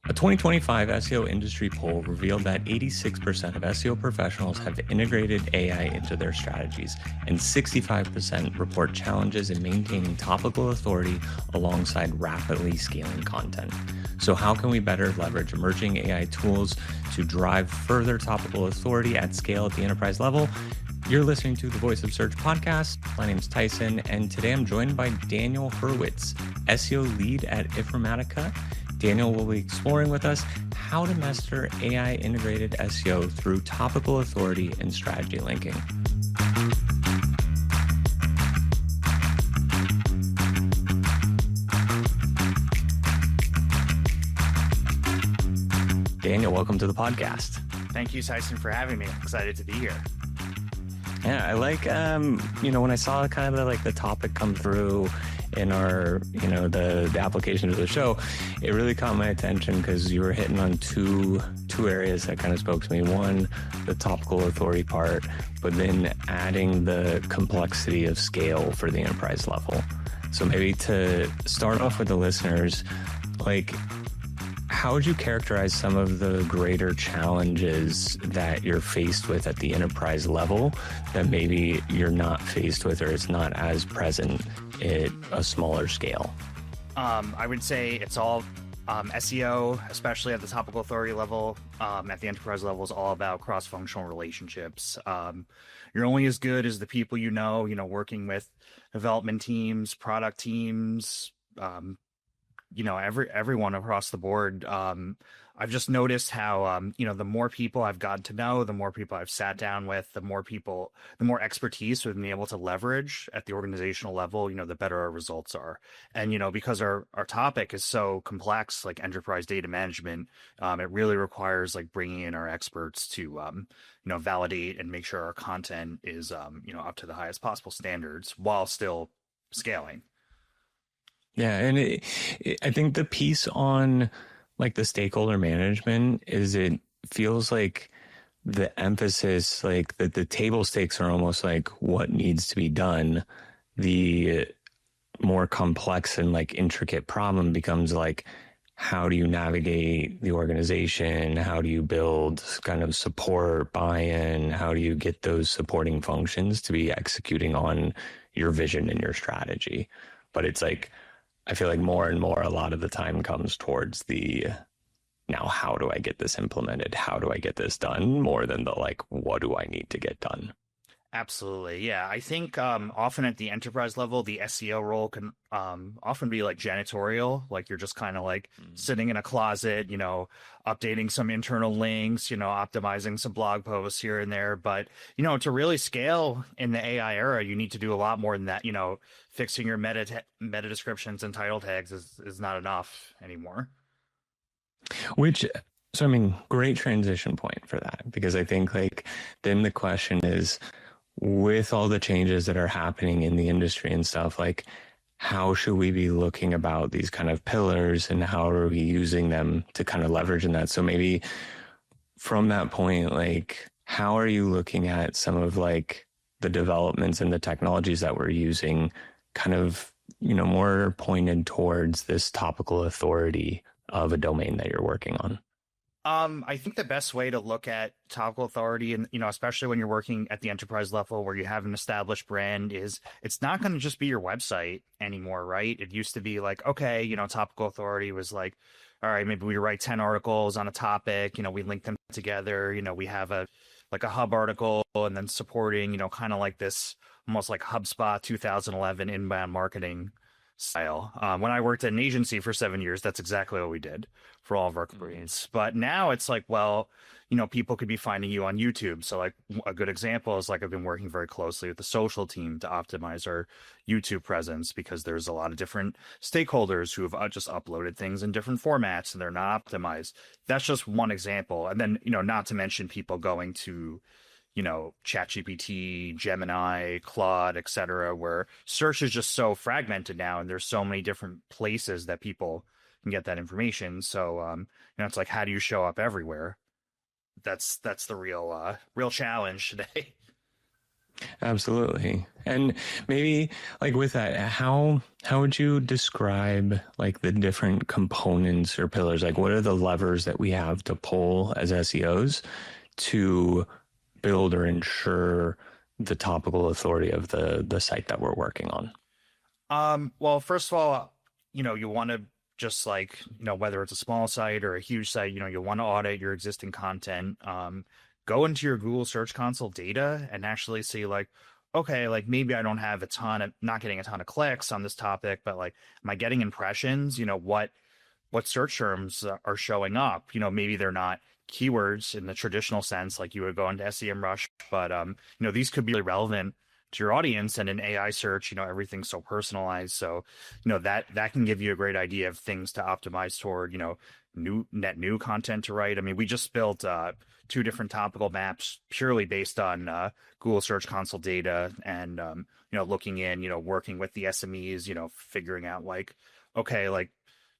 A 2025 SEO industry poll revealed that 86% of SEO professionals have integrated AI into their strategies, and 65% report challenges in maintaining topical authority alongside rapidly scaling content. So, how can we better leverage emerging AI tools to drive further topical authority at scale at the enterprise level? You're listening to the Voice of Search podcast. My name is Tyson, and today I'm joined by Daniel Hurwitz, SEO lead at Informatica. Daniel will be exploring with us how to master AI integrated SEO through topical authority and strategy linking. Daniel, welcome to the podcast. Thank you, Tyson, for having me. I'm excited to be here. Yeah, I like, when I saw kind of the topic come through in our, the application of the show, it really caught my attention because you were hitting on two areas that kind of spoke to me. One, the topical authority part, but then adding the complexity of scale for the enterprise level. So maybe to start off with the listeners, how would you characterize some of the greater challenges that you're faced with at the enterprise level that maybe you're not faced with or it's not as present at a smaller scale? I would say it's all SEO, especially at the topical authority level, at the enterprise level, is all about cross-functional relationships. You're only as good as the people working with development teams, product teams, everyone across the board. I've just noticed how, the more people I've gotten to know, the more people I've sat down with, the more expertise we've been able to leverage at the organizational level, the better our results are. And, because our topic is so complex, like enterprise data management, it really requires bringing in our experts to, validate and make sure our content is, up to the highest possible standards while still scaling. Yeah, and I think the piece on the stakeholder management is it feels like the emphasis, that the table stakes are almost what needs to be done. The more complex and intricate problem becomes how do you navigate the organization? How do you build kind of support, buy-in? How do you get those supporting functions to be executing on your vision and your strategy? But it's I feel more and more a lot of the time comes towards now how do I get this implemented? How do I get this done? More than the what do I need to get done? Absolutely. Yeah. I think often at the enterprise level, the SEO role can often be janitorial. You're just kind of sitting in a closet, updating some internal links, optimizing some blog posts here and there. But, to really scale in the AI era, you need to do a lot more than that. Fixing your meta descriptions and title tags is not enough anymore. Great transition point for that, because I think then the question is, with all the changes that are happening in the industry and stuff, how should we be looking about these kind of pillars and how are we using them to kind of leverage in that? So maybe from that point, how are you looking at some of the developments and the technologies that we're using kind of, more pointed towards this topical authority of a domain that you're working on? I think the best way to look at topical authority, and especially when you're working at the enterprise level where you have an established brand, is it's not going to just be your website anymore, right? It used to be okay, topical authority was all right, maybe we write 10 articles on a topic, we link them together, we have a hub article and then supporting, kind of this almost HubSpot 2011 inbound marketing style. When I worked at an agency for 7 years, that's exactly what we did for all of our careers. But now it's people could be finding you on YouTube. So a good example is I've been working very closely with the social team to optimize our YouTube presence, because there's a lot of different stakeholders who have just uploaded things in different formats and they're not optimized. That's just one example. And then, not to mention people going to ChatGPT, Gemini, Claude, etc., where search is just so fragmented now, and there's so many different places that people can get that information. So, it's how do you show up everywhere? That's the real challenge today. Absolutely. And maybe like with that, how would you describe like the different components or pillars? Like what are the levers that we have to pull as SEOs to build or ensure the topical authority of the site that we're working on? Well, first of all, you want to just like, whether it's a small site or a huge site, you want to audit your existing content. Go into your Google Search Console data and actually see like, okay, like maybe I don't have not getting a ton of clicks on this topic, but like, am I getting impressions? What search terms are showing up? Maybe they're not keywords in the traditional sense, like you would go into SEMrush, but these could be really relevant to your audience. And in AI search, everything's so personalized. So, that can give you a great idea of things to optimize toward, new content to write. I mean, we just built two different topical maps purely based on Google Search Console data and looking in, working with the SMEs, figuring out like, okay, like,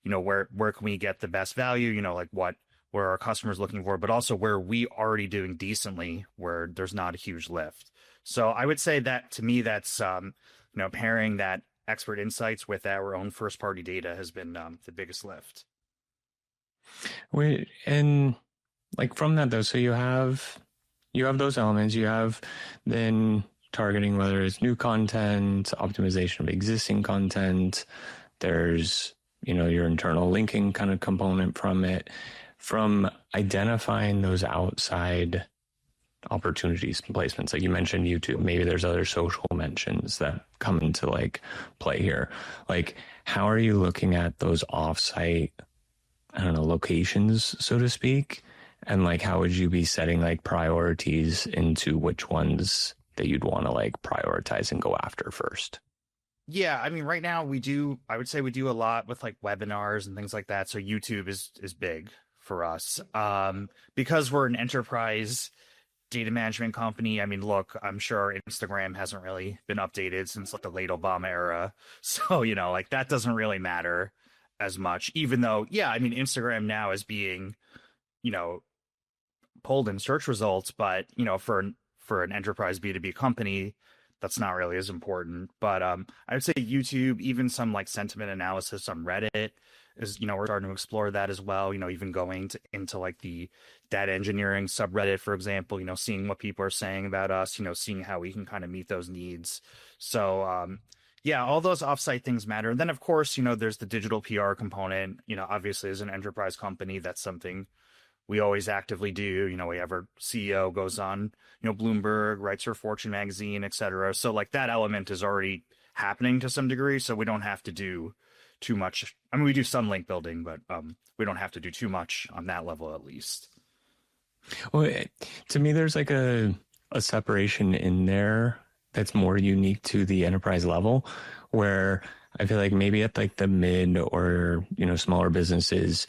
where can we get the best value, like where our customers looking for, but also where we already doing decently, where there's not a huge lift. So I would say that to me, that's pairing that expert insights with our own first party data has been the biggest lift. Wait, and like from that though, so you have those elements, you have then targeting whether it's new content, optimization of existing content, there's your internal linking kind of component from it, from identifying those outside opportunities and placements. Like you mentioned YouTube, maybe there's other social mentions that come into like play here. Like how are you looking at those offsite, I don't know, locations, so to speak? And like how would you be setting like priorities into which ones that you'd want to like prioritize and go after first? Yeah, I mean, right now I would say we do a lot with like webinars and things like that. So YouTube is big for us. Because we're an enterprise data management company. I mean, look, I'm sure Instagram hasn't really been updated since like the late Obama era. So, like that doesn't really matter as much, even though, yeah, I mean, Instagram now is being, you know, pulled in search results, but, for an enterprise B2B company, that's not really as important. But I would say YouTube, even some like sentiment analysis on Reddit is, we're starting to explore that as well. Even going into like the data engineering subreddit, for example, seeing what people are saying about us, seeing how we can kind of meet those needs. So, yeah, all those offsite things matter. And then, of course, there's the digital PR component. Obviously, as an enterprise company, that's something we always actively do. We have our CEO goes on, Bloomberg, writes for Fortune magazine, et cetera. So like that element is already happening to some degree. So we don't have to do too much. I mean, we do some link building, but we don't have to do too much on that level, at least. Well, to me, there's like a separation in there that's more unique to the enterprise level, where I feel like maybe at like the mid or smaller businesses,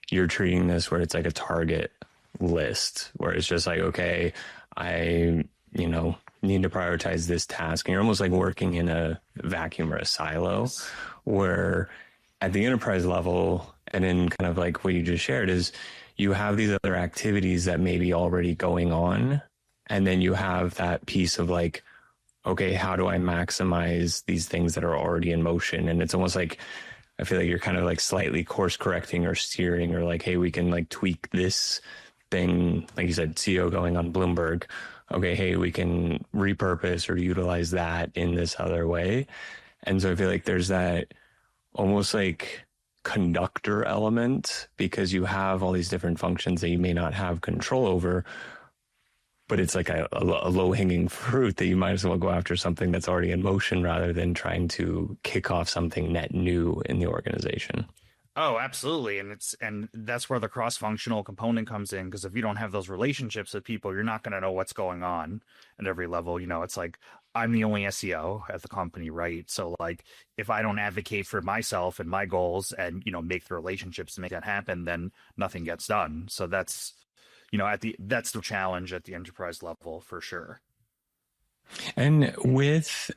you're treating this where it's like a target list, where it's just like, okay, I need to prioritize this task, and you're almost like working in a vacuum or a silo, Yes. where at the enterprise level and in kind of like what you just shared is you have these other activities that may be already going on. And then you have that piece of like, okay, how do I maximize these things that are already in motion? And it's almost like, I feel like you're kind of like slightly course correcting or steering, or like, hey, we can like tweak this thing. Like you said, CEO going on Bloomberg. Okay, hey, we can repurpose or utilize that in this other way. And so I feel like there's that almost like conductor element, because you have all these different functions that you may not have control over, but it's like a low hanging fruit that you might as well go after something that's already in motion rather than trying to kick off something net new in the organization. Oh, absolutely. And that's where the cross-functional component comes in, because if you don't have those relationships with people, you're not going to know what's going on at every level. It's like I'm the only SEO at the company, right? So like if I don't advocate for myself and my goals and, make the relationships to make that happen, then nothing gets done. So that's the challenge at the enterprise level for sure. And with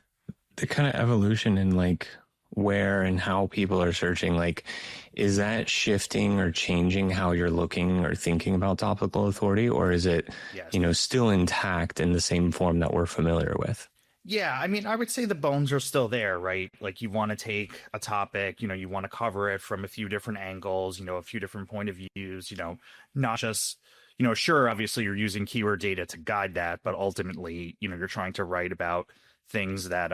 the kind of evolution in like where and how people are searching, like, is that shifting or changing how you're looking or thinking about topical authority, or is it, Yes. still intact in the same form that we're familiar with? Yeah, I mean, I would say the bones are still there, right? Like you want to take a topic, you want to cover it from a few different angles, a few different point of views, not just, sure, obviously you're using keyword data to guide that, but ultimately, you're trying to write about things that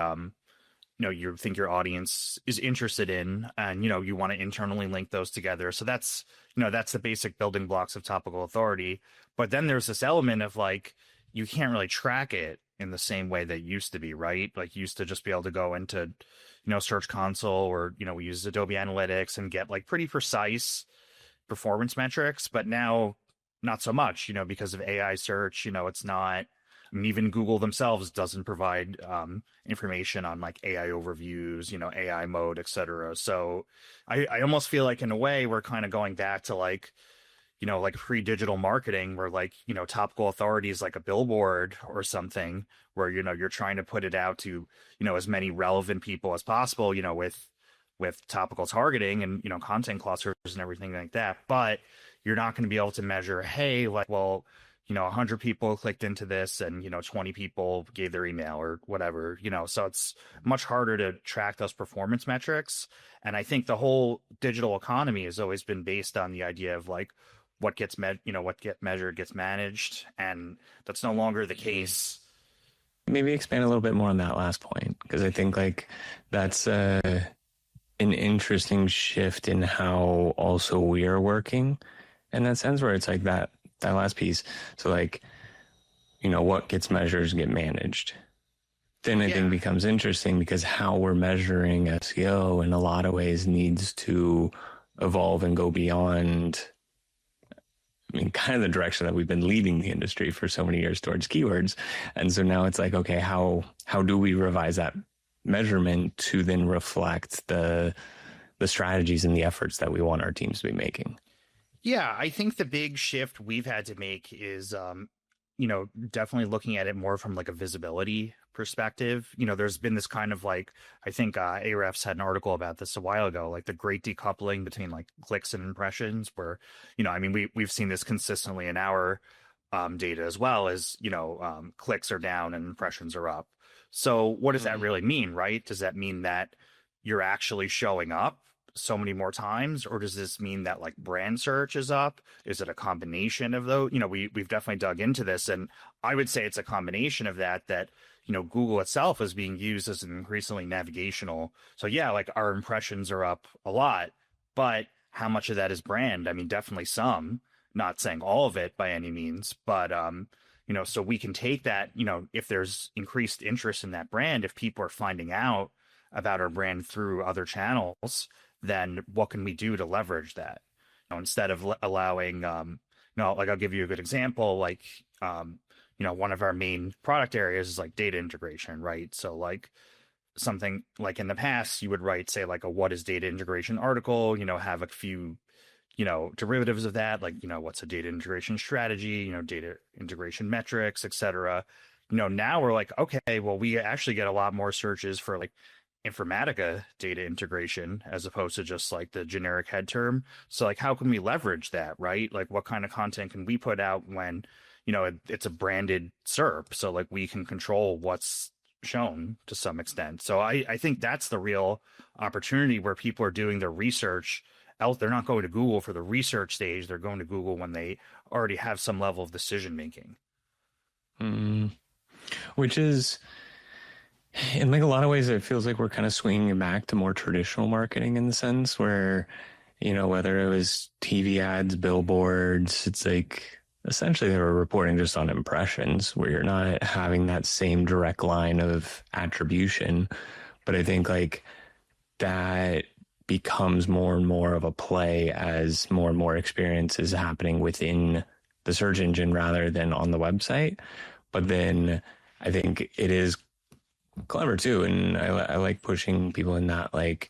you think your audience is interested in, and you want to internally link those together. So that's the basic building blocks of topical authority. But then there's this element of like you can't really track it in the same way that used to be, right? Like you used to just be able to go into Search Console, or we use Adobe Analytics and get like pretty precise performance metrics. But now not so much, because of AI search. It's not, I mean, even Google themselves doesn't provide information on like AI overviews, AI mode, etc. So I almost feel like in a way we're kind of going back to like, like pre-digital marketing where like, topical authority is like a billboard or something where, you're trying to put it out to, as many relevant people as possible, with topical targeting and, content clusters and everything like that. But you're not going to be able to measure, hey, like, well, 100 people clicked into this and, 20 people gave their email or whatever, so it's much harder to track those performance metrics. And I think the whole digital economy has always been based on the idea of like what gets what get measured gets managed. And that's no longer the case. Maybe expand a little bit more on that last point, because I think like that's an interesting shift in how also we are working in that sense, where it's like that last piece. So like, what gets measured get managed. Then I think becomes interesting because how we're measuring SEO in a lot of ways needs to evolve and go beyond, I mean, kind of the direction that we've been leading the industry for so many years towards keywords. And so now it's like, okay, how do we revise that measurement to then reflect the strategies and the efforts that we want our teams to be making? Yeah, I think the big shift we've had to make is, definitely looking at it more from like a visibility perspective. There's been this kind of like, I think Ahrefs had an article about this a while ago, like the great decoupling between like clicks and impressions, where, I mean, we've seen this consistently in our data as well as, clicks are down and impressions are up. So what does that really mean, right? Does that mean that you're actually showing up so many more times, or does this mean that like brand search is up? Is it a combination of those? We've definitely dug into this, and I would say it's a combination of that Google itself is being used as an increasingly navigational. So yeah, like our impressions are up a lot, but how much of that is brand? I mean, definitely some, not saying all of it by any means, but so we can take that, if there's increased interest in that brand, if people are finding out about our brand through other channels, then what can we do to leverage that? Instead of allowing, like I'll give you a good example, like, one of our main product areas is like data integration, right? So like something like in the past, you would write, say, like a what is data integration article, have a few, derivatives of that, like, what's a data integration strategy, data integration metrics, etc. Now we're like, okay, well, we actually get a lot more searches for like Informatica data integration as opposed to just like the generic head term. So like, how can we leverage that, right? Like what kind of content can we put out when, it's a branded SERP? So like we can control what's shown to some extent. So I think that's the real opportunity where people are doing their research else. They're not going to Google for the research stage. They're going to Google when they already have some level of decision making. Which is, in like a lot of ways, it feels like we're kind of swinging back to more traditional marketing in the sense where, whether it was TV ads, billboards, it's like essentially they were reporting just on impressions where you're not having that same direct line of attribution. But I think like that becomes more and more of a play as more and more experience is happening within the search engine rather than on the website. But then I think it is clever too, and I like pushing people in that, like,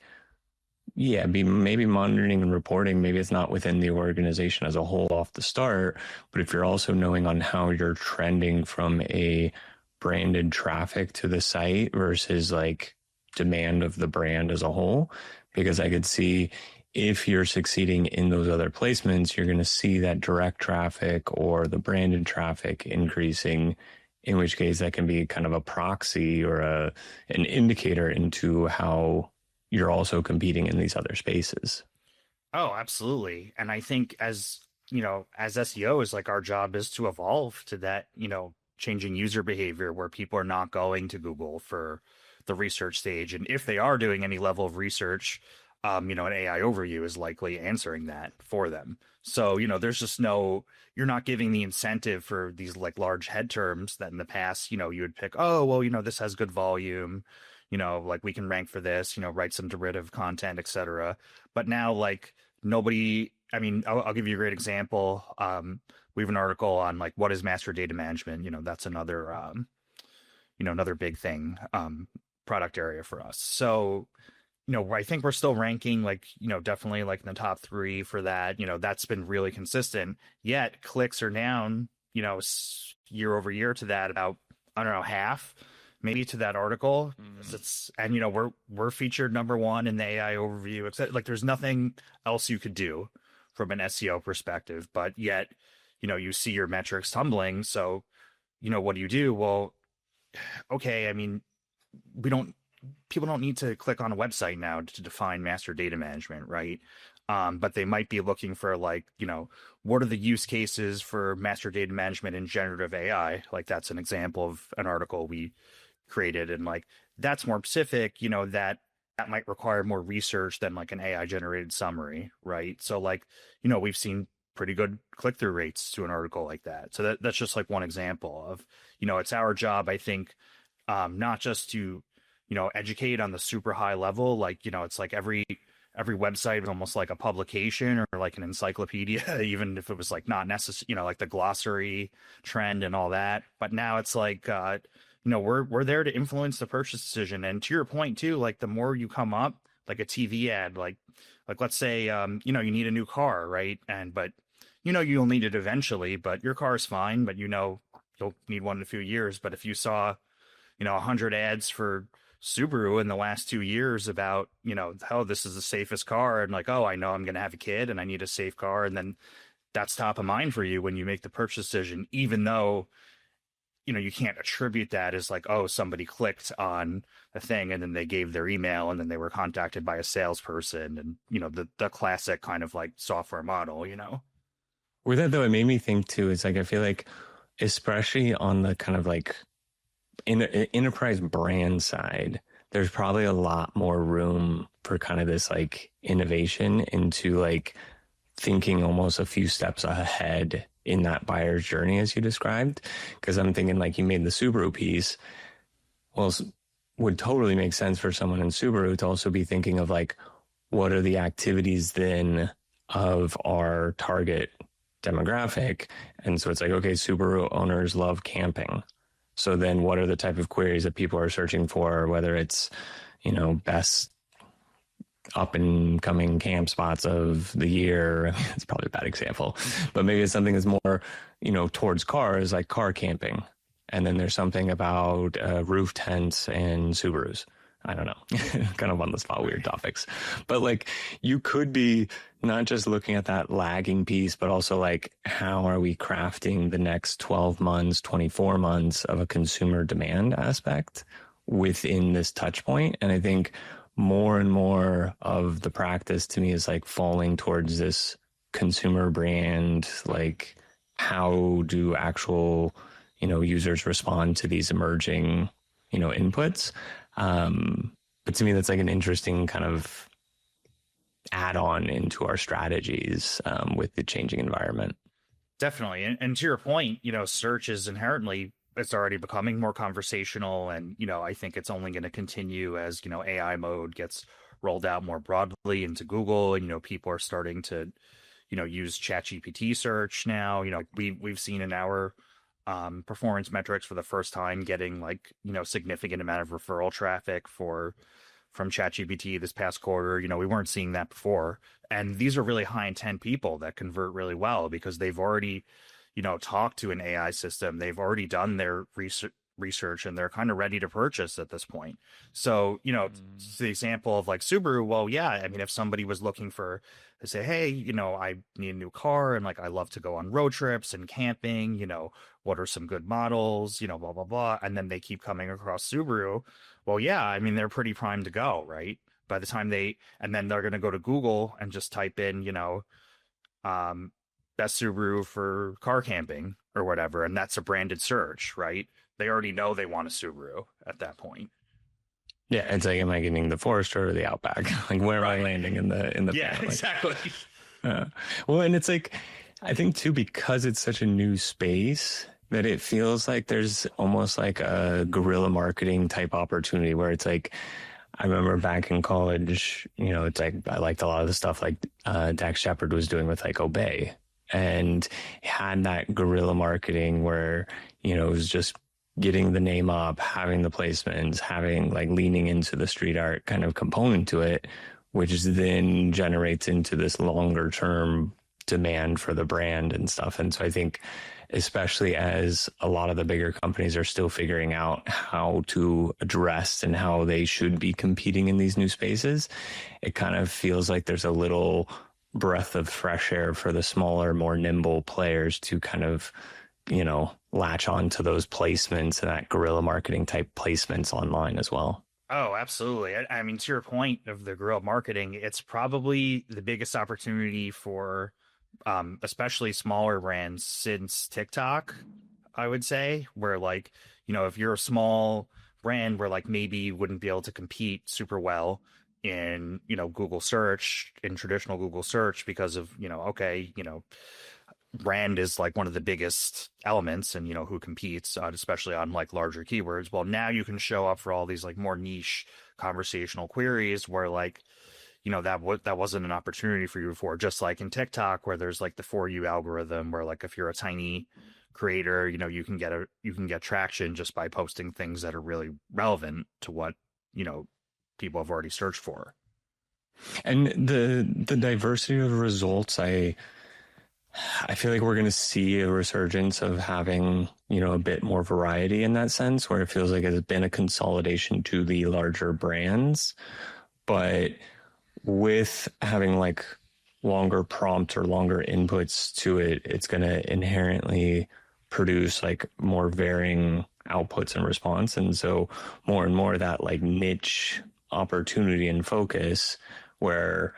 yeah, be maybe monitoring and reporting. Maybe it's not within the organization as a whole off the start, but if you're also knowing on how you're trending from a branded traffic to the site versus like demand of the brand as a whole, because I could see if you're succeeding in those other placements, you're going to see that direct traffic or the branded traffic increasing, in which case that can be kind of a proxy or an indicator into how you're also competing in these other spaces. Oh, absolutely. And I think as, as SEOs, like our job is to evolve to that, changing user behavior where people are not going to Google for the research stage. And if they are doing any level of research, an AI overview is likely answering that for them. So, there's just you're not giving the incentive for these like large head terms that in the past, you would pick, oh, well, this has good volume, like we can rank for this, write some derivative content, etc. But now, like, nobody, I mean, I'll give you a great example. We have an article on like what is master data management. That's another another big thing, product area for us. So I think we're still ranking like definitely like in the top 3 for that. That's been really consistent, yet clicks are down year over year to that, about, I don't know, half maybe, to that article. It's, and we're featured number 1 in the AI overview, except like there's nothing else you could do from an SEO perspective, but yet you see your metrics tumbling. So what do? Well, okay, I mean, people don't need to click on a website now to define master data management, right? But they might be looking for like, what are the use cases for master data management in generative AI? Like that's an example of an article we created, and like that's more specific, that might require more research than like an AI generated summary, right? So like, we've seen pretty good click-through rates to an article like that. So that's just like one example of, it's our job, I think, not just to, educate on the super high level, like, it's like every website is almost like a publication or like an encyclopedia, even if it was like not necessary, like the glossary trend and all that. But now it's like, we're there to influence the purchase decision. And to your point too, like the more you come up, like a TV ad, like let's say, you need a new car, right? But you'll need it eventually, but your car is fine, but you'll need one in a few years. But if you saw, 100 ads for Subaru in the last 2 years about, oh, this is the safest car, and like, oh, I know I'm going to have a kid and I need a safe car, and then that's top of mind for you when you make the purchase decision, even though you can't attribute that as like, oh, somebody clicked on a thing and then they gave their email and then they were contacted by a salesperson, and the classic kind of like software model. With that though, it made me think too, it's like I feel like especially on the kind of like in enterprise brand side, there's probably a lot more room for kind of this like innovation into like thinking almost a few steps ahead in that buyer's journey as you described. Because I'm thinking like you made the Subaru piece. Well, would totally make sense for someone in Subaru to also be thinking of like, what are the activities then of our target demographic? And so it's like, okay, Subaru owners love camping. So then what are the type of queries that people are searching for, whether it's, best up and coming camp spots of the year. It's probably a bad example, but maybe it's something that's more, towards cars, like car camping. And then there's something about roof tents and Subarus. I don't know, kind of on the spot, weird topics. But like you could be not just looking at that lagging piece, but also like, how are we crafting the next 12 months, 24 months of a consumer demand aspect within this touch point? And I think more and more of the practice to me is like falling towards this consumer brand, like how do actual, users respond to these emerging, inputs. But to me, that's like an interesting kind of add-on into our strategies with the changing environment. Definitely. And to your point, search is inherently, it's already becoming more conversational. And, I think it's only going to continue as, AI mode gets rolled out more broadly into Google. And, people are starting to, use ChatGPT search now. We've seen in our performance metrics for the first time getting like, significant amount of referral traffic from ChatGPT this past quarter. We weren't seeing that before. And these are really high intent people that convert really well because they've already, talked to an AI system. They've already done their research and they're kind of ready to purchase at this point. So, it's the example of like Subaru. Well, yeah, I mean, if somebody was looking for, to say, hey, I need a new car and like I love to go on road trips and camping, what are some good models, blah, blah, blah. And then they keep coming across Subaru. Well, yeah, I mean, they're pretty primed to go, right? By the time and then they're going to go to Google and just type in, um, best Subaru for car camping or whatever. And that's a branded search, right? They already know they want a Subaru at that point. Yeah, it's like, am I getting the Forester or the Outback? Like, where am I Right. landing in the Yeah, like, exactly. well, and it's like, I think too, because it's such a new space that it feels like there's almost like a guerrilla marketing type opportunity where it's like, I remember back in college, it's like I liked a lot of the stuff like Dax Shepard was doing with like Obey, and had that guerrilla marketing where, it was just getting the name up, having the placements, having like leaning into the street art kind of component to it, which then generates into this longer term demand for the brand and stuff. And so I think, especially as a lot of the bigger companies are still figuring out how to address and how they should be competing in these new spaces, it kind of feels like there's a little breath of fresh air for the smaller, more nimble players to kind of, latch on to those placements and that guerrilla marketing type placements online as well. Oh, absolutely. I mean, to your point of the guerrilla marketing, it's probably the biggest opportunity for especially smaller brands since TikTok, I would say, where like, if you're a small brand where like maybe you wouldn't be able to compete super well in, Google search, in traditional Google search because of, okay, brand is like one of the biggest elements and who competes especially on like larger keywords. Well, now you can show up for all these like more niche conversational queries where like that wasn't an opportunity for you before, just like in TikTok where there's like the For You algorithm where like if you're a tiny creator, you can get traction just by posting things that are really relevant to what people have already searched for. And the diversity of results, I feel like we're going to see a resurgence of having, a bit more variety in that sense, where it feels like it's been a consolidation to the larger brands. But with having like longer prompts or longer inputs to it, it's going to inherently produce like more varying outputs and response. And so more and more that like niche opportunity and focus where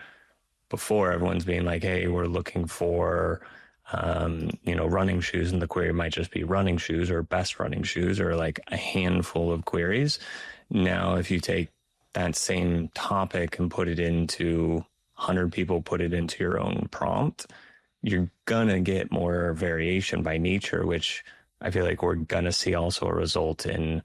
before everyone's being like, hey, we're looking for, running shoes, and the query might just be running shoes or best running shoes or like a handful of queries. Now, if you take that same topic and put it into 100 people, put it into your own prompt, you're gonna get more variation by nature, which I feel like we're gonna see also a result in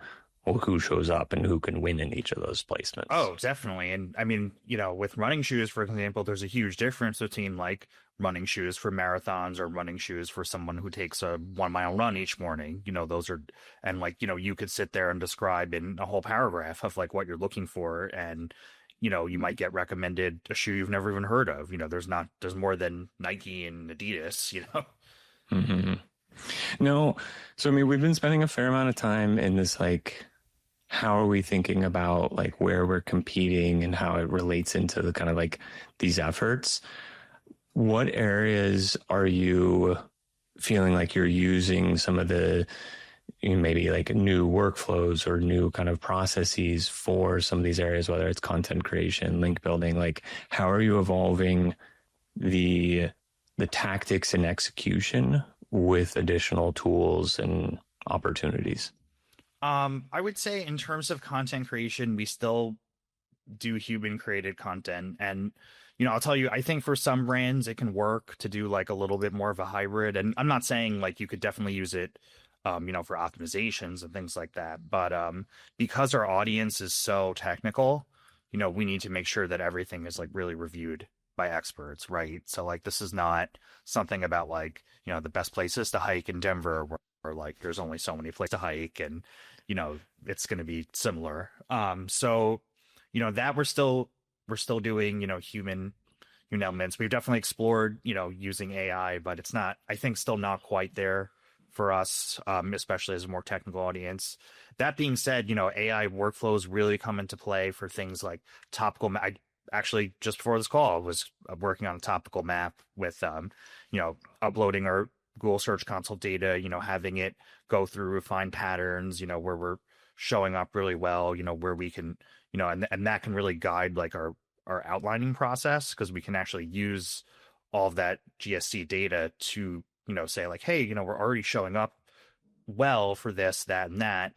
who shows up and who can win in each of those placements. Oh, definitely. And I mean, with running shoes, for example, there's a huge difference between like running shoes for marathons or running shoes for someone who takes a 1 mile run each morning. Those are, and like, you could sit there and describe in a whole paragraph of like what you're looking for. And, you might get recommended a shoe you've never even heard of. There's more than Nike and Adidas. Mm-hmm. No. So, I mean, we've been spending a fair amount of time in this, like, how are we thinking about like where we're competing and how it relates into the kind of like these efforts? What areas are you feeling like you're using some of the maybe like new workflows or new kind of processes for some of these areas, whether it's content creation, link building? Like, how are you evolving the tactics and execution with additional tools and opportunities? I would say in terms of content creation, we still do human created content. And, I'll tell you, I think for some brands, it can work to do like a little bit more of a hybrid. And I'm not saying like you could definitely use it, for optimizations and things like that. But because our audience is so technical, we need to make sure that everything is like really reviewed by experts, right? So like this is not something about like, the best places to hike in Denver where like there's only so many places to hike and it's going to be similar. So, that we're still doing, human elements. We've definitely explored, using AI, but it's not, I think, still not quite there for us, especially as a more technical audience. That being said, AI workflows really come into play for things like topical. I actually just before this call was working on a topical map with, uploading our Google Search Console data, having it go through refined patterns, where we're showing up really well, where we can, and that can really guide like our outlining process because we can actually use all of that GSC data to, say like, hey, we're already showing up well for this, that, and that,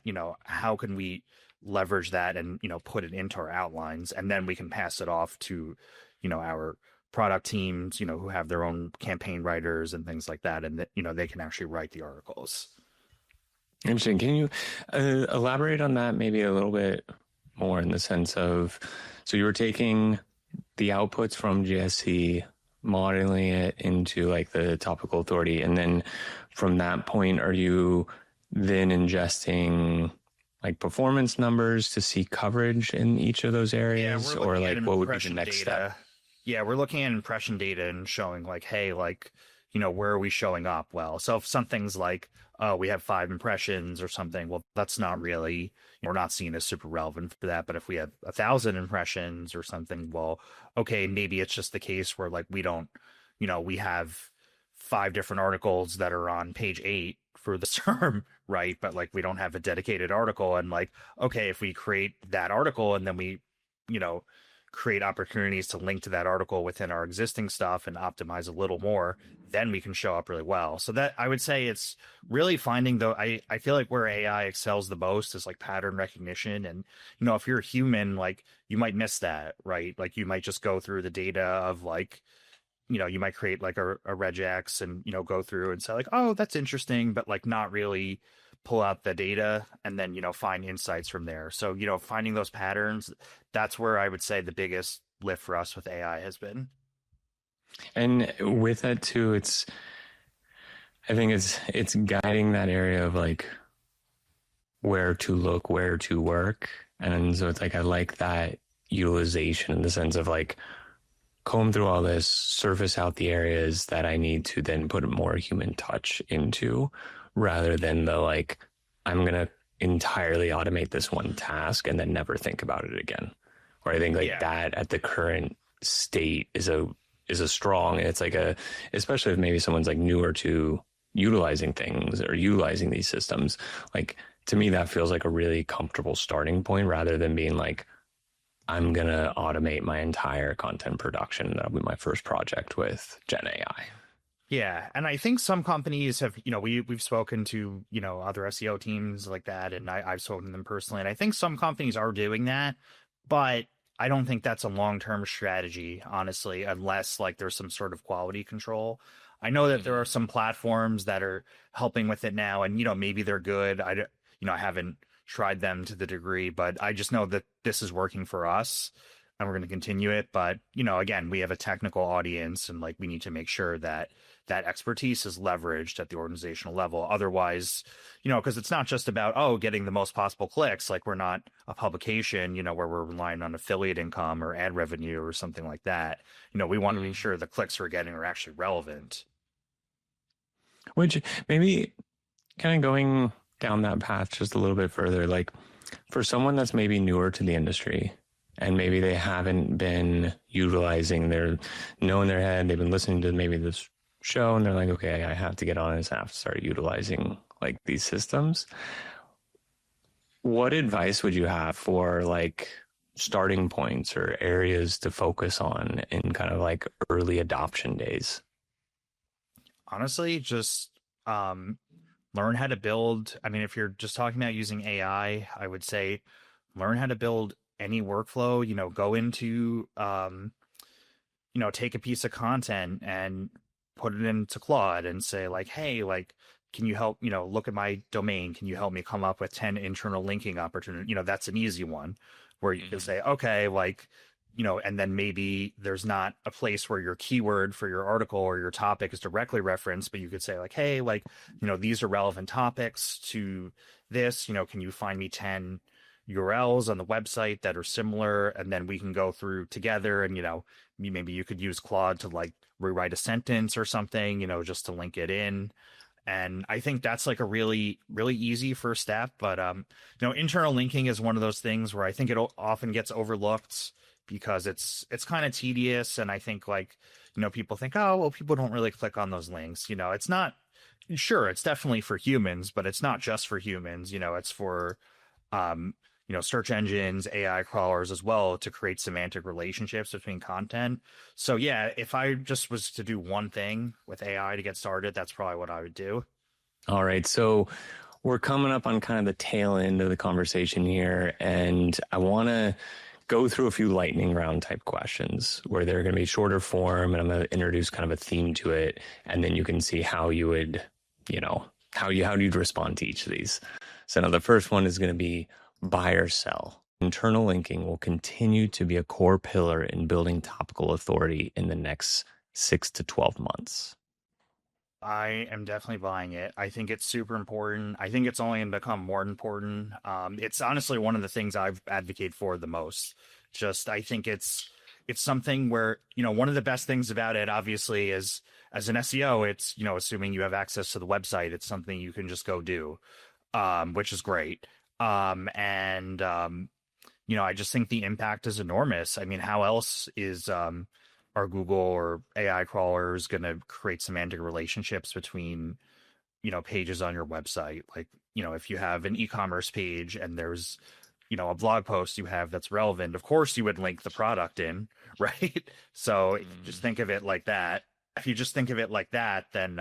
how can we leverage that and, put it into our outlines, and then we can pass it off to, our product teams, who have their own campaign writers and things like that. And that, they can actually write the articles. Interesting. Can you elaborate on that maybe a little bit more in the sense of, so you were taking the outputs from GSC, modeling it into like the topical authority, and then from that point, are you then ingesting like performance numbers to see coverage in each of those areas, or like what would be the next step? Yeah, we're looking at impression data and showing like, hey, like, where are we showing up well? So if something's like, oh, we have 5 impressions or something, well, that's not really, we're not seeing as super relevant for that. But if we have 1,000 impressions or something, well, okay, maybe it's just the case where like we don't, we have 5 different articles that are on page 8 for the term, right? But like we don't have a dedicated article, and like, okay, if we create that article and then we, create opportunities to link to that article within our existing stuff and optimize a little more, then we can show up really well. So that I would say it's really finding though, I feel like where AI excels the most is like pattern recognition. And, if you're a human, like you might miss that, right? Like you might just go through the data of like, you might create like a regex and, go through and say like, oh, that's interesting, but like not really pull out the data and then, find insights from there. So, finding those patterns, that's where I would say the biggest lift for us with AI has been. And with that too, I think it's guiding that area of like where to look, where to work. And so it's like, I like that utilization in the sense of like comb through all this, surface out the areas that I need to then put a more human touch into, rather than the like, I'm going to entirely automate this one task and then never think about it again. Or I think like that at the current state is a strong, it's like especially if maybe someone's like newer to utilizing things or utilizing these systems, like to me, that feels like a really comfortable starting point rather than being like, I'm going to automate my entire content production. That'll be my first project with Gen AI. Yeah, and I think some companies have, we've spoken to, other SEO teams like that, and I've spoken to them personally, and I think some companies are doing that, but I don't think that's a long-term strategy, honestly, unless like there's some sort of quality control. I know that there are some platforms that are helping with it now, and maybe they're good. I haven't tried them to the degree, but I just know that this is working for us, and we're going to continue it. But again, we have a technical audience, and like we need to make sure that that expertise is leveraged at the organizational level. Otherwise, because it's not just about, getting the most possible clicks. Like we're not a publication, where we're relying on affiliate income or ad revenue or something like that. We want to make sure the clicks we're getting are actually relevant. Which maybe kind of going down that path just a little bit further, like for someone that's maybe newer to the industry and maybe they haven't been utilizing know in their head, they've been listening to maybe this show and they're like, okay, I have to get on this, I have to start utilizing like these systems. What advice would you have for like starting points or areas to focus on in kind of like early adoption days? Honestly, just learn how to build. I mean, if you're just talking about using AI, I would say learn how to build any workflow. Go into, take a piece of content and put it into Claude and say like, hey, like, can you help, look at my domain? Can you help me come up with 10 internal linking opportunities? That's an easy one where you can say, okay, like, and then maybe there's not a place where your keyword for your article or your topic is directly referenced, but you could say like, hey, like, these are relevant topics to this, can you find me 10 URLs on the website that are similar? And then we can go through together and, maybe you could use Claude to like rewrite a sentence or something, just to link it in. And I think that's like a really, really easy first step. But internal linking is one of those things where I think it often gets overlooked because it's kind of tedious. And I think like, people think, oh, well, people don't really click on those links. It's not, sure, it's definitely for humans, but it's not just for humans. It's for um, search engines, AI crawlers as well to create semantic relationships between content. So yeah, if I just was to do one thing with AI to get started, that's probably what I would do. All right. So we're coming up on kind of the tail end of the conversation here, and I want to go through a few lightning round type questions where they're going to be shorter form, and I'm going to introduce kind of a theme to it, and then you can see how you would, how you'd respond to each of these. So now the first one is going to be buy or sell. Internal linking will continue to be a core pillar in building topical authority in the next 6 to 12 months. I am definitely buying it. I think it's super important. I think it's only going to become more important. It's honestly one of the things I've advocated for the most. Just I think it's something where one of the best things about it, obviously, is as an SEO, it's assuming you have access to the website, it's something you can just go do, which is great. I just think the impact is enormous. I mean, how else is are Google or AI crawlers going to create semantic relationships between, pages on your website? Like, if you have an e-commerce page and there's, a blog post you have that's relevant, of course you would link the product in, right? So just think of it like that. If you just think of it like that, then,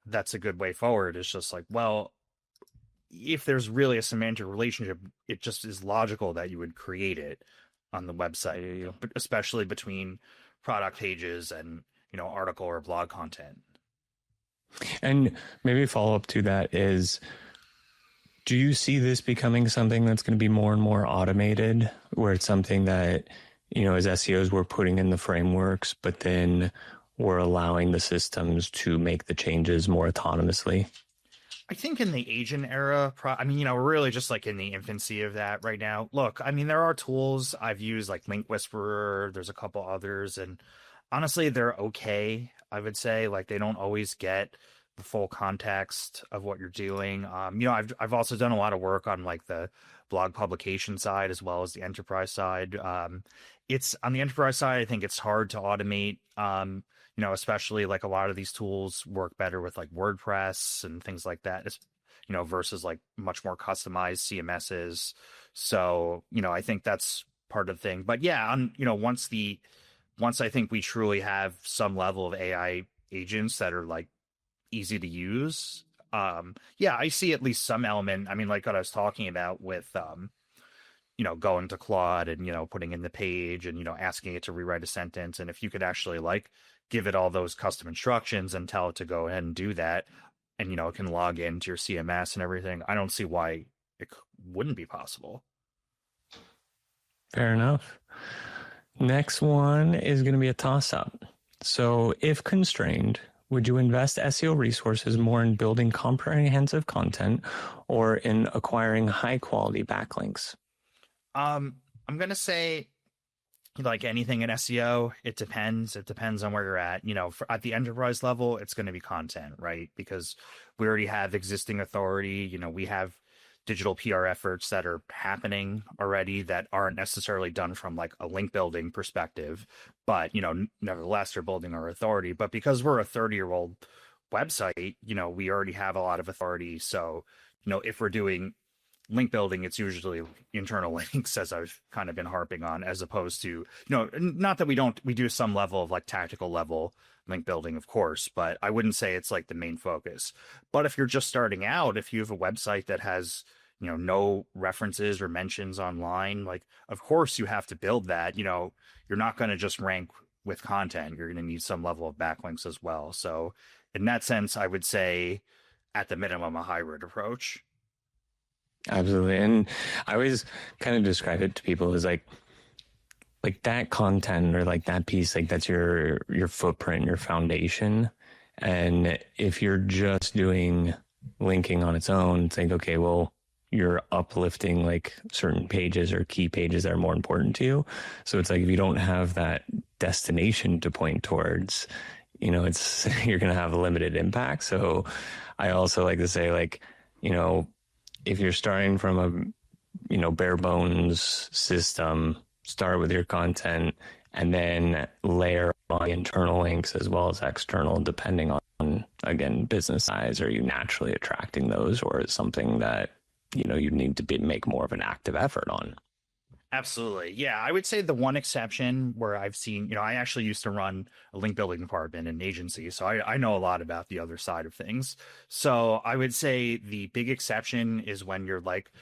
that's a good way forward. It's just like, well, if there's really a semantic relationship, it just is logical that you would create it on the website, but especially between product pages and article or blog content. And maybe follow up to that is, do you see this becoming something that's going to be more and more automated, where it's something that as SEOs we're putting in the frameworks, but then we're allowing the systems to make the changes more autonomously? I think in the agent era, we're really just like in the infancy of that right now. Look, I mean, there are tools I've used like Link Whisperer. There's a couple others, and honestly, they're okay. I would say like they don't always get the full context of what you're doing. I've also done a lot of work on like the blog publication side as well as the enterprise side. It's on the enterprise side, I think it's hard to automate. Especially like a lot of these tools work better with like WordPress and things like that, versus like much more customized CMSs. So, I think that's part of the thing. But yeah, once I think we truly have some level of AI agents that are like easy to use, I see at least some element. I mean, like what I was talking about with going to Claude and, putting in the page and, asking it to rewrite a sentence. And if you could actually like give it all those custom instructions and tell it to go ahead and do that, and, it can log into your CMS and everything, I don't see why it wouldn't be possible. Fair enough. Next one is going to be a toss-up. So if constrained, would you invest SEO resources more in building comprehensive content or in acquiring high-quality backlinks? I'm going to say, like anything in SEO, it depends. It depends on where you're at. At the enterprise level, it's going to be content, right? Because we already have existing authority. We have digital PR efforts that are happening already that aren't necessarily done from like a link building perspective, but nevertheless, they're building our authority. But because we're a 30-year-old website, we already have a lot of authority. So, if we're doing link building, it's usually internal links, as I've kind of been harping on, as opposed to, not that we do some level of like tactical level link building, of course, but I wouldn't say it's like the main focus. But if you're just starting out, if you have a website that has, no references or mentions online, like, of course you have to build that. You're not going to just rank with content. You're going to need some level of backlinks as well. So in that sense, I would say at the minimum, a hybrid approach. Absolutely. And I always kind of describe it to people as like that content or like that piece, like that's your footprint, your foundation. And if you're just doing linking on its own, it's like, okay, well, you're uplifting like certain pages or key pages that are more important to you. So it's like, if you don't have that destination to point towards, it's you're going to have a limited impact. So I also like to say, like, you know, if you're starting from a, bare bones system, start with your content and then layer on internal links as well as external, depending on, again, business size. Are you naturally attracting those, or is something that, you need to make more of an active effort on? Absolutely. Yeah, I would say the one exception where I've seen, I actually used to run a link building department in an agency, so I know a lot about the other side of things. So I would say the big exception is when you're like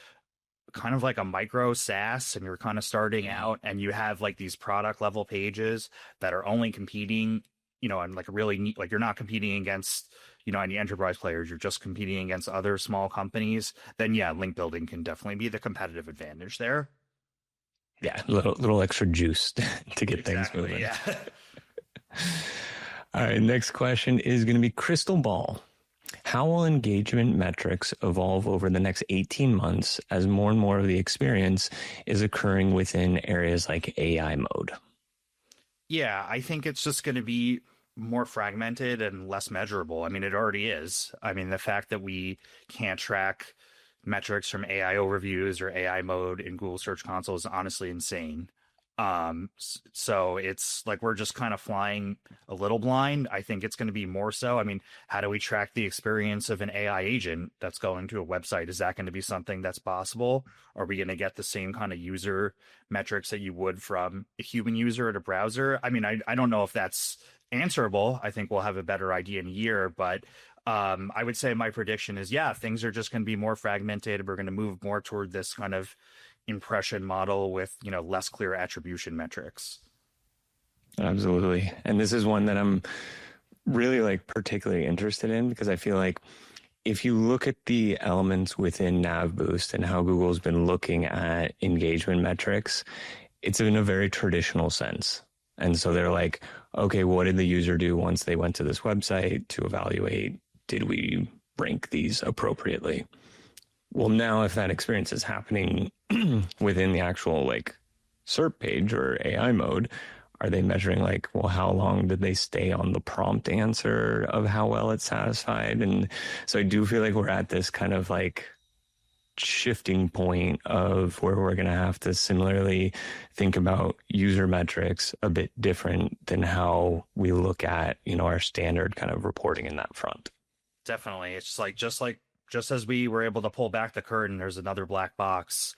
kind of like a micro SaaS and you're kind of starting out and you have like these product level pages that are only competing, and like really neat, like you're not competing against, any enterprise players, you're just competing against other small companies, then yeah, link building can definitely be the competitive advantage there. Yeah, little extra juice to get things Exactly. moving. Yeah. All right, next question is going to be crystal ball. How will engagement metrics evolve over the next 18 months as more and more of the experience is occurring within areas like AI mode? Yeah, I think it's just going to be more fragmented and less measurable. I mean, it already is. I mean, the fact that we can't track metrics from AI overviews or AI mode in Google Search Console is honestly insane. So it's like we're just kind of flying a little blind. I think it's going to be more so. I mean, how do we track the experience of an AI agent that's going to a website? Is that going to be something that's possible? Are we going to get the same kind of user metrics that you would from a human user at a browser? I mean, I don't know if that's answerable. I think we'll have a better idea in a year, but I would say my prediction is, yeah, things are just going to be more fragmented. We're going to move more toward this kind of impression model with, less clear attribution metrics. Absolutely. And this is one that I'm really like particularly interested in because I feel like if you look at the elements within Nav Boost and how Google's been looking at engagement metrics, it's in a very traditional sense. And so they're like, okay, what did the user do once they went to this website to evaluate, did we rank these appropriately? Well, now if that experience is happening within the actual like SERP page or AI mode, are they measuring like, well, how long did they stay on the prompt answer of how well it's satisfied? And so I do feel like we're at this kind of like shifting point of where we're going to have to similarly think about user metrics a bit different than how we look at, our standard kind of reporting in that front. Definitely. It's like just as we were able to pull back the curtain, there's another black box.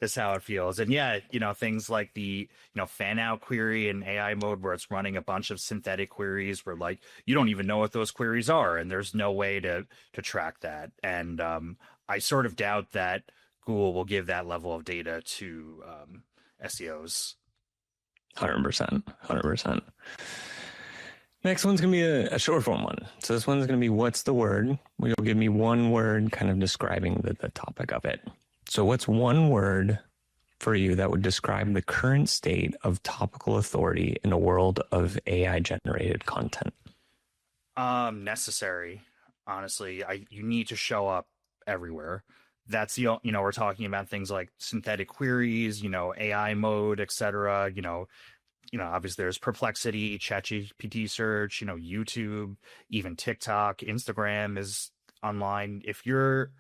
That's how it feels. And yeah, things like the, fan out query in AI mode where it's running a bunch of synthetic queries where like you don't even know what those queries are and there's no way to track that. And I sort of doubt that Google will give that level of data to SEOs. 100%. 100%. Next one's going to be a short form one. So this one's going to be, what's the word? You'll give me one word kind of describing the topic of it. So what's one word for you that would describe the current state of topical authority in a world of AI generated content? Necessary. Honestly, you need to show up everywhere. That's we're talking about things like synthetic queries, AI mode, etc. Obviously there's Perplexity, ChatGPT search, YouTube, even TikTok, Instagram is online. If you're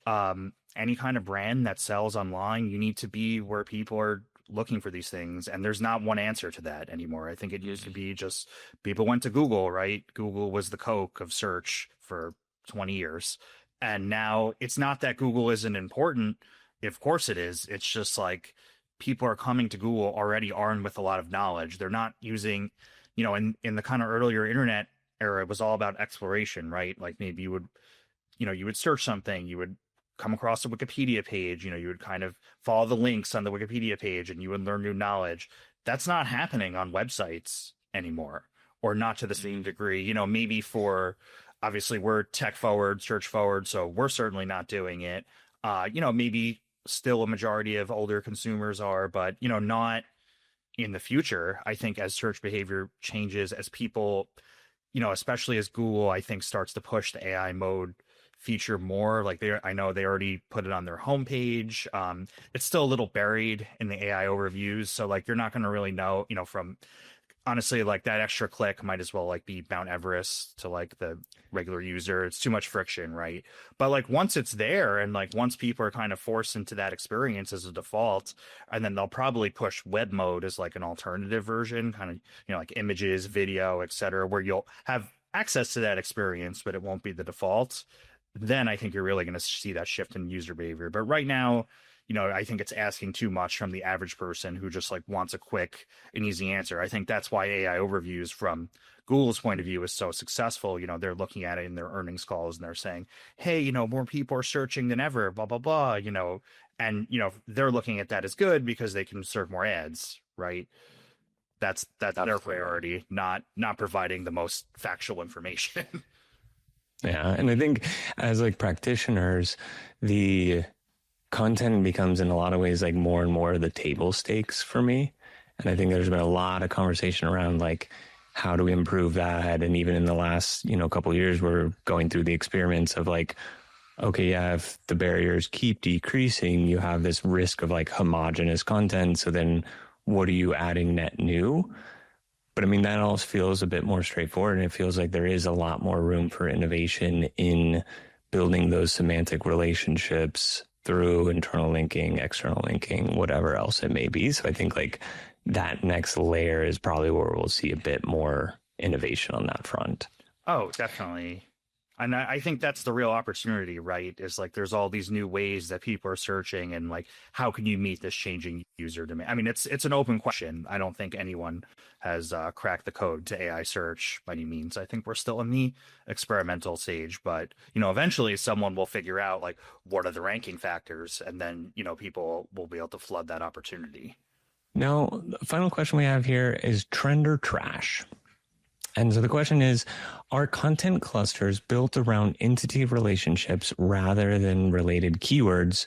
any kind of brand that sells online, you need to be where people are looking for these things. And there's not one answer to that anymore. I think it used to be just people went to Google, right? Google was the Coke of search for 20 years. And now it's not that Google isn't important. Of course it is. It's just like people are coming to Google already armed with a lot of knowledge. They're not using, in the kind of earlier internet era, it was all about exploration, right? Like maybe you would search something, you would come across a Wikipedia page, you would kind of follow the links on the Wikipedia page and you would learn new knowledge. That's not happening on websites anymore, or not to the same degree. Maybe obviously we're tech forward, search forward, so we're certainly not doing it. Maybe still a majority of older consumers are, but not in the future. I think as search behavior changes, as people, especially as Google, I think starts to push the AI mode feature more, like I know they already put it on their homepage. It's still a little buried in the AI overviews, so like you're not going to really know, from honestly, like that extra click might as well like be Mount Everest to like the regular user. It's too much friction, right? But like once it's there and like once people are kind of forced into that experience as a default, and then they'll probably push web mode as like an alternative version, kind of, like images, video, etc., where you'll have access to that experience, but it won't be the default. Then I think you're really going to see that shift in user behavior. But right now, I think it's asking too much from the average person who just like wants a quick and easy answer. I think that's why AI overviews from Google's point of view is so successful. They're looking at it in their earnings calls and they're saying, hey, more people are searching than ever, blah, blah, blah, and, they're looking at that as good because they can serve more ads, right? That's their priority, not providing the most factual information. Yeah. And I think as like practitioners, the content becomes in a lot of ways like more and more the table stakes for me. And I think there's been a lot of conversation around like, how do we improve that? And even in the last, couple of years, we're going through the experiments of like, okay, yeah, if the barriers keep decreasing, you have this risk of like homogenous content. So then what are you adding net new? But I mean, that all feels a bit more straightforward. And it feels like there is a lot more room for innovation in building those semantic relationships through internal linking, external linking, whatever else it may be. So I think like that next layer is probably where we'll see a bit more innovation on that front. Oh, definitely. And I think that's the real opportunity, right? Is like there's all these new ways that people are searching, and like how can you meet this changing user demand? I mean, it's an open question. I don't think anyone has cracked the code to AI search by any means. I think we're still in the experimental stage, but eventually someone will figure out like what are the ranking factors, and then people will be able to flood that opportunity. Now, the final question we have here is trend or trash? And so the question is, are content clusters built around entity relationships rather than related keywords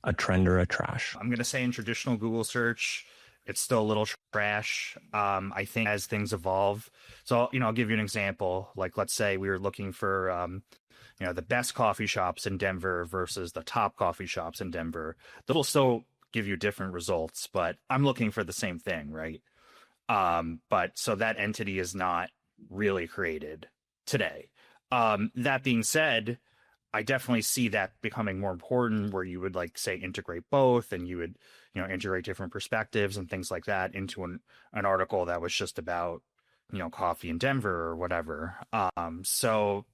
a trend or a trash? I'm going to say in traditional Google search, it's still a little trash. I think as things evolve. So, I'll give you an example. Like, let's say we were looking for, the best coffee shops in Denver versus the top coffee shops in Denver. That'll still give you different results, but I'm looking for the same thing, right? But so that entity is not really created today. That being said, I definitely see that becoming more important, where you would like say integrate both, and you would integrate different perspectives and things like that into an article that was just about coffee in Denver or whatever. So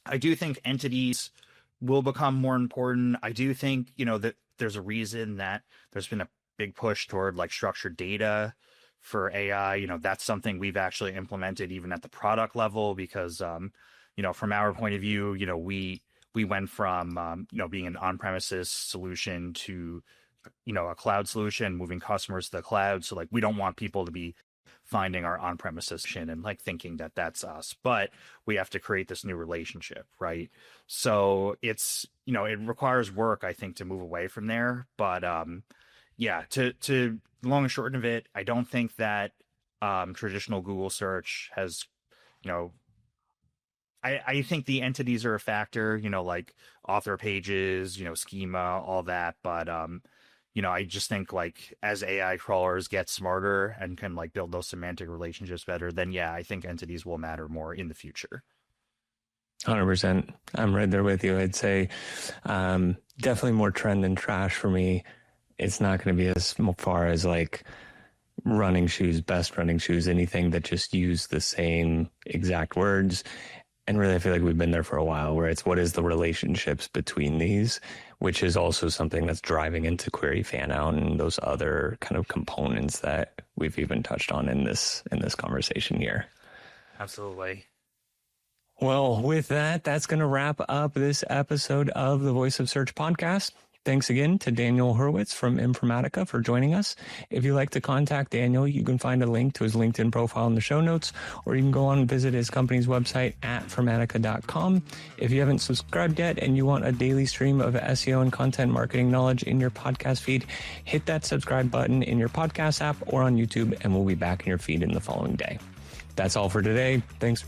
I do think entities will become more important. I do think that there's a reason that there's been a big push toward like structured data for AI. That's something we've actually implemented even at the product level, because from our point of view, we went from being an on-premises solution to a cloud solution, moving customers to the cloud. So like we don't want people to be finding our on-premises solution and like thinking that that's us, but we have to create this new relationship, right? So it's it requires work, I think, to move away from there. But yeah, to long and short of it, I don't think that traditional Google search has, I think the entities are a factor, like author pages, schema, all that. But, I just think like as AI crawlers get smarter and can like build those semantic relationships better, then yeah, I think entities will matter more in the future. 100%. I'm right there with you. I'd say definitely more trend than trash for me. It's not going to be as far as like running shoes, best running shoes, anything that just use the same exact words. And really, I feel like we've been there for a while, where it's what is the relationships between these, which is also something that's driving into query fan out and those other kind of components that we've even touched on in this conversation here. Absolutely. Well, with that, that's going to wrap up this episode of the Voice of Search podcast. Thanks again to Daniel Hurwitz from Informatica for joining us. If you'd like to contact Daniel, you can find a link to his LinkedIn profile in the show notes, or you can go on and visit his company's website at Informatica.com. If you haven't subscribed yet and you want a daily stream of SEO and content marketing knowledge in your podcast feed, hit that subscribe button in your podcast app or on YouTube, and we'll be back in your feed in the following day. That's all for today. Thanks.